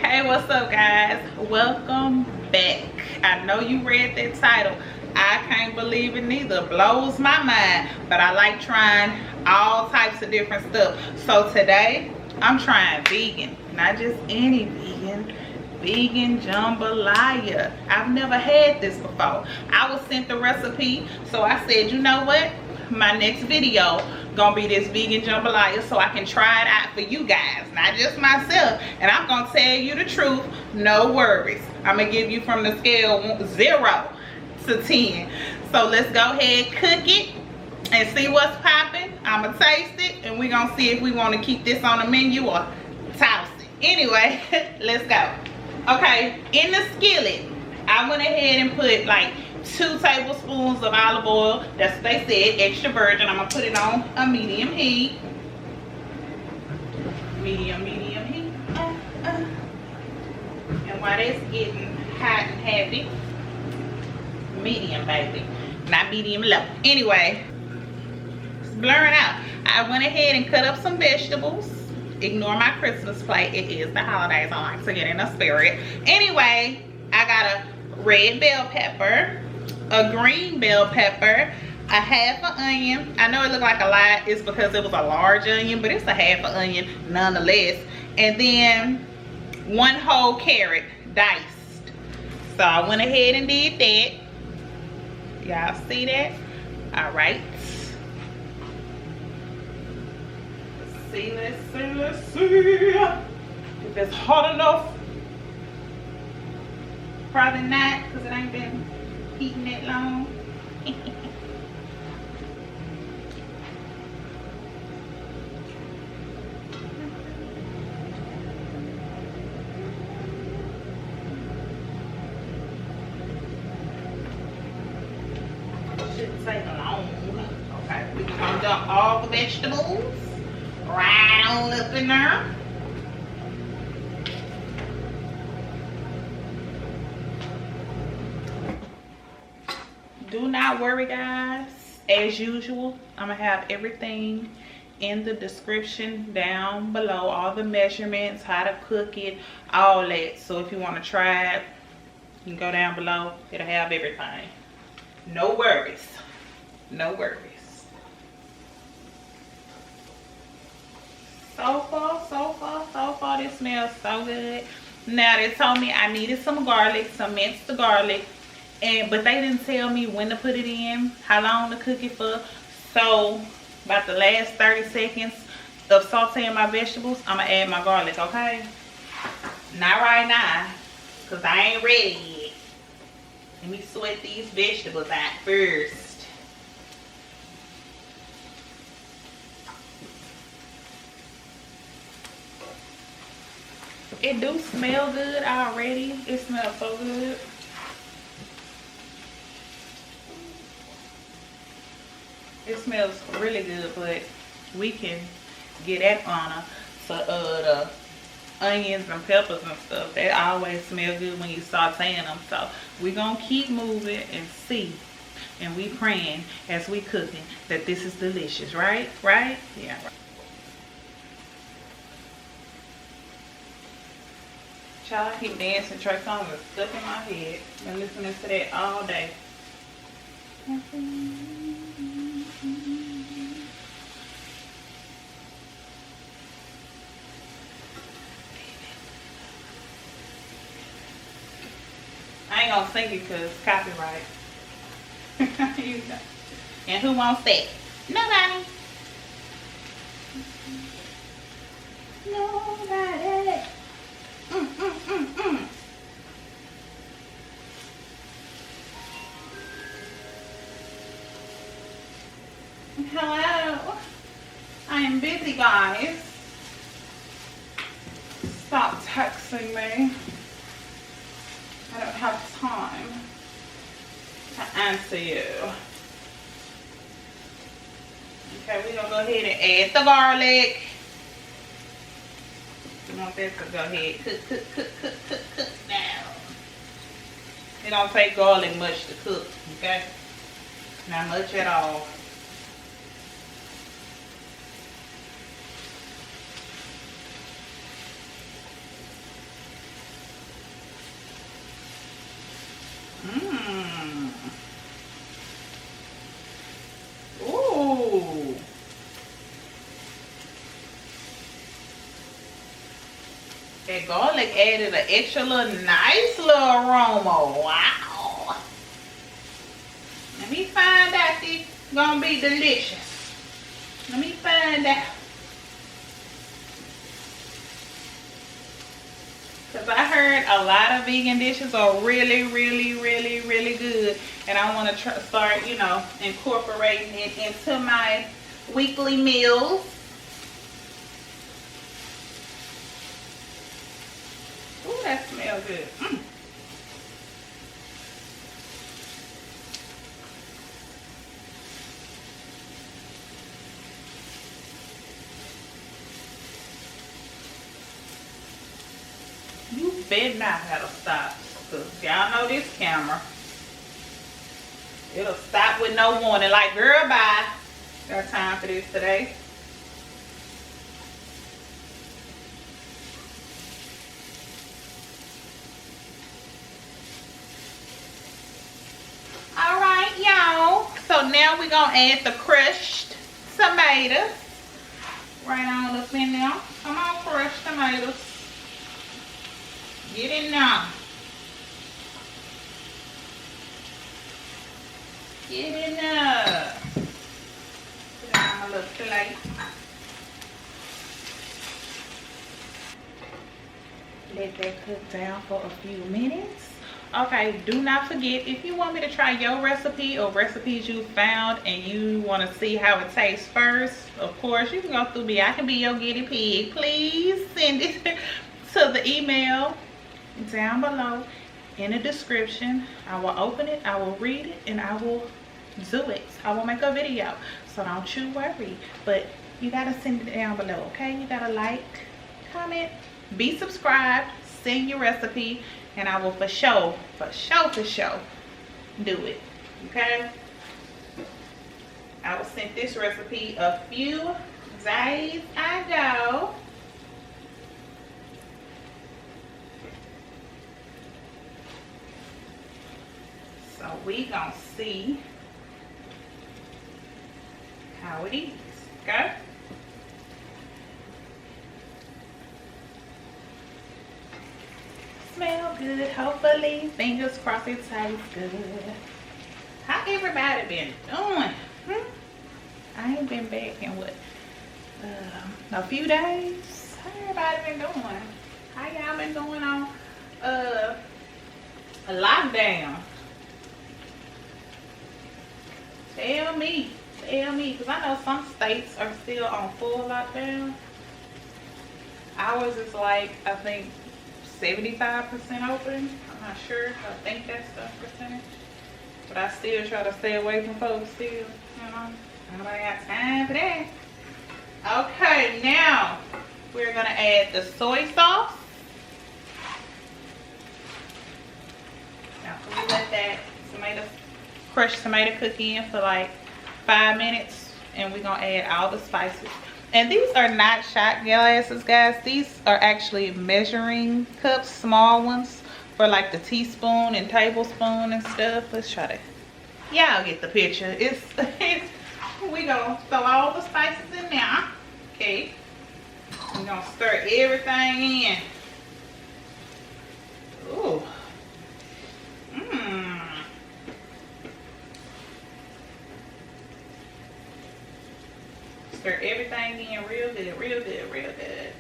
Hey, what's up guys? Welcome back. I know you read that title. I can't believe it neither. Blows my mind, but I like trying all types of different stuff. So today I'm trying vegan, not just any vegan jambalaya. I've never had this before. I was sent the recipe, so I said, you know what, my next video gonna be this vegan jambalaya so I can try it out for you guys, not just myself. And I'm gonna tell you the truth, no worries. I'm gonna give you from the scale 0 to 10. So let's go ahead, cook it and see what's popping. I'm gonna taste it and we're gonna see if we want to keep this on the menu or toss it. Anyway, let's go. Okay, in the skillet I went ahead and put like 2 tablespoons of olive oil. That's what they said, extra virgin. I'm gonna put it on a medium heat. Medium heat. And while it's getting hot and heavy, medium, baby, not medium low. Anyway, it's blurring out. I went ahead and cut up some vegetables. Ignore my Christmas plate. It is the holidays. I like to get in the spirit. Anyway, I got a red bell pepper, a green bell pepper, a half an onion. I know it looked like a lot. It's because it was a large onion, but it's a half an onion nonetheless. And then 1 whole carrot diced. So I went ahead and did that. Y'all see that? All right. Let's see if it's hot enough. Probably not, because it ain't been heating that long. Shouldn't take long. Okay, we're gonna dump all the vegetables right on up in there. Do not worry guys, as usual I'm gonna have everything in the description down below, all the measurements, how to cook it, all that. So if you want to try it, you can go down below. It'll have everything. No worries, no worries. So far this smells so good. Now they told me I needed some garlic, some minced garlic, but they didn't tell me when to put it in, how long to cook it for. So about the last 30 seconds of sauteing my vegetables, I'm gonna add my garlic, okay? Not right now, because I ain't ready yet. Let me sweat these vegetables out first. It do smell good already. It smells so good. It smells really good, but we can get that on the onions and peppers and stuff. They always smell good when you sauteing them. So we're gonna keep moving and see, and we praying as we cooking that this is delicious, right? Right? Yeah. Child, I keep dancing. Trey Songz is stuck in my head. Been listening to that all day. I ain't gonna sing it because it's copyright. You know. And who wants that? Nobody. Nobody. Hello. I am busy, guys. Stop texting me. I don't have time to answer you. Okay, we're gonna go ahead and add the garlic. We want this to go ahead. Cook now. It don't take garlic much to cook, okay? Not much at all. Ooh. That garlic added an extra little nice little aroma. Wow. Let me find out this gonna be delicious. Let me find out. Because I heard a lot of vegan dishes are really, really, really, really good. And I want to start, you know, incorporating it into my weekly meals. Ooh, that smells good. You better not have to stop. Because y'all know this camera. It'll stop with no warning. Like, girl, bye. Got time for this today. Alright, y'all. So now we're going to add the crushed tomatoes. Right on up in there. Come on, crushed tomatoes. Get in now. Get in there. Put it on my little plate. Let that cook down for a few minutes. Okay, do not forget, if you want me to try your recipe or recipes you found and you want to see how it tastes first, of course, you can go through me. I can be your guinea pig. Please send it to the email down below in the description. I will open it, I will read it, and I will do it. I will make a video. So don't you worry. But you got to send it down below, okay? You got to like, comment, be subscribed, send your recipe, and I will for sure do it, okay? I was sent this recipe a few days ago. So we gonna see how it is, okay? Smell good, hopefully. Fingers crossed it tastes good. How everybody been doing? I ain't been back in what, a few days. How everybody been doing? How y'all been doing on a lockdown? Tell me, because I know some states are still on full lockdown. Ours is like, I think, 75% open. I'm not sure. I think that's the percentage. But I still try to stay away from folks still, you know. Nobody got time for that. Okay, now we're gonna add the soy sauce. Now we let that crushed tomato cook in for like 5 minutes, and we're gonna add all the spices. And these are not shot glasses, guys. These are actually measuring cups, small ones, for like the teaspoon and tablespoon and stuff. Let's try to, y'all get the picture. It's we gonna throw all the spices in there. Okay, we're gonna stir everything in. Ooh. Stir everything in real good, real good, real good.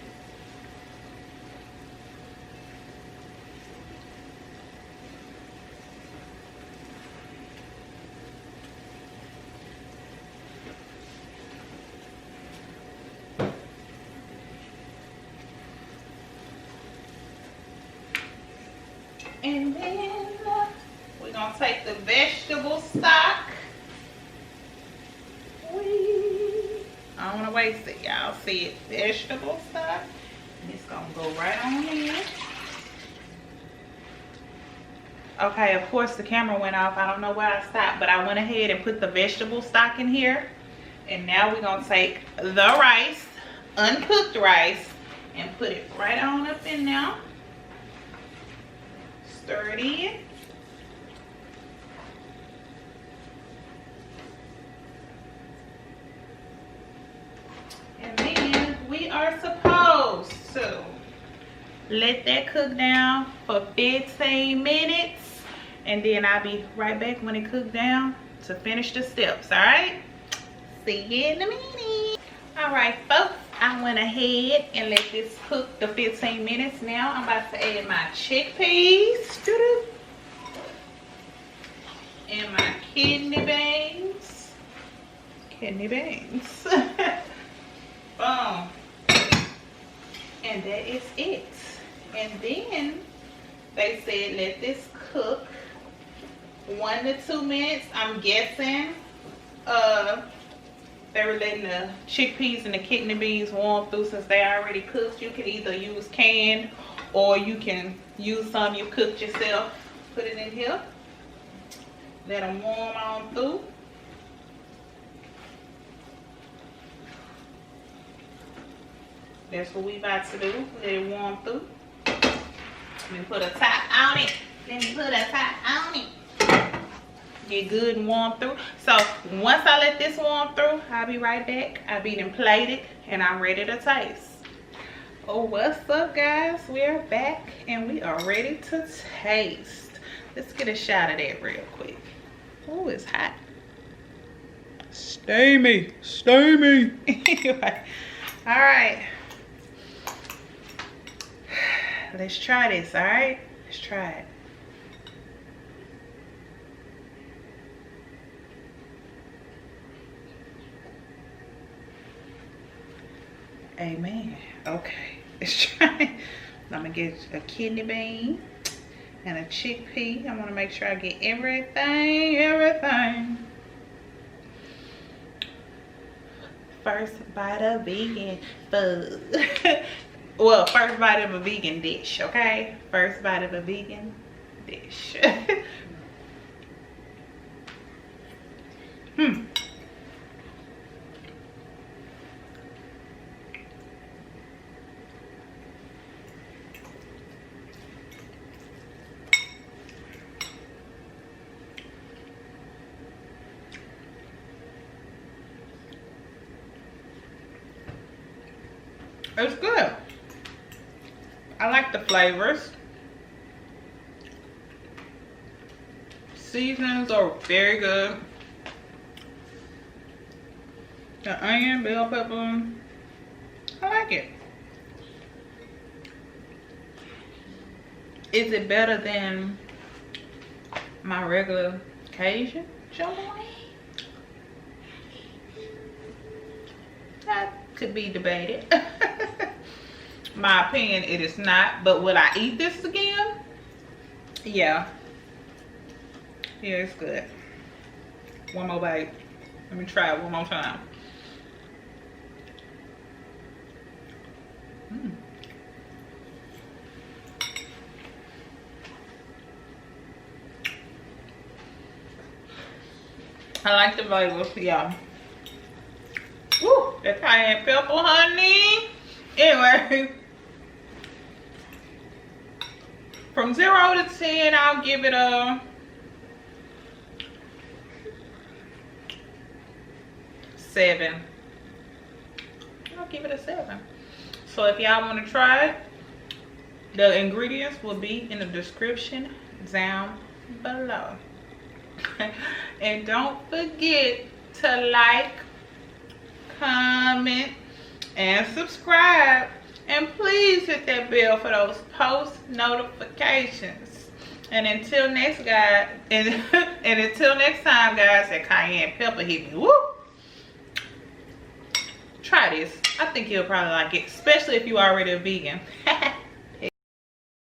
And then we're gonna take the vegetable stock. I don't want to waste it, y'all. See it, vegetable stock. And it's gonna go right on in. Okay, of course the camera went off. I don't know why I stopped, but I went ahead and put the vegetable stock in here. And now we're gonna take the rice, uncooked rice, and put it right on up in there. Stir it in. Let that cook down for 15 minutes. And then I'll be right back when it cooks down to finish the steps, all right? See you in a minute. All right, folks, I went ahead and let this cook the 15 minutes. Now I'm about to add my chickpeas and my kidney beans. Boom. And that is it. And then they said let this cook 1 to 2 minutes. I'm guessing they were letting the chickpeas and the kidney beans warm through since they already cooked. You can either use canned or you can use some you cooked yourself. Put it in here. Let them warm on through. That's what we about to do. Let it warm through. Let me put a top on it. Get good and warm through. So once I let this warm through, I'll be right back. I'll be then plated and I'm ready to taste. Oh, what's up, guys? We're back and we are ready to taste. Let's get a shot of that real quick. Oh, it's hot. Steamy. All right. Let's try this, all right? Let's try it. Amen. Okay, let's try it. I'm gonna get a kidney bean and a chickpea. I wanna make sure I get everything. First bite of vegan food. Well, first bite of a vegan dish, okay? First bite of a vegan dish. It's good. I like the flavors. Seasonings are very good. The onion, bell pepper, I like it. Is it better than my regular Cajun jambalaya? That could be debated. My opinion, it is not. But will I eat this again? Yeah. Yeah, it's good. One more bite. Let me try it one more time. I like the flavors, yeah. Woo, that cayenne pepper, honey. Anyway, from 0 to 10, I'll give it a 7. I'll give it a 7. So if y'all want to try it, the ingredients will be in the description down below. And don't forget to like, comment, and subscribe, and please hit that bell for those post notifications. And until next time, guys, that cayenne pepper hit me. Woo! Try this. I think you'll probably like it, especially if you're already a vegan.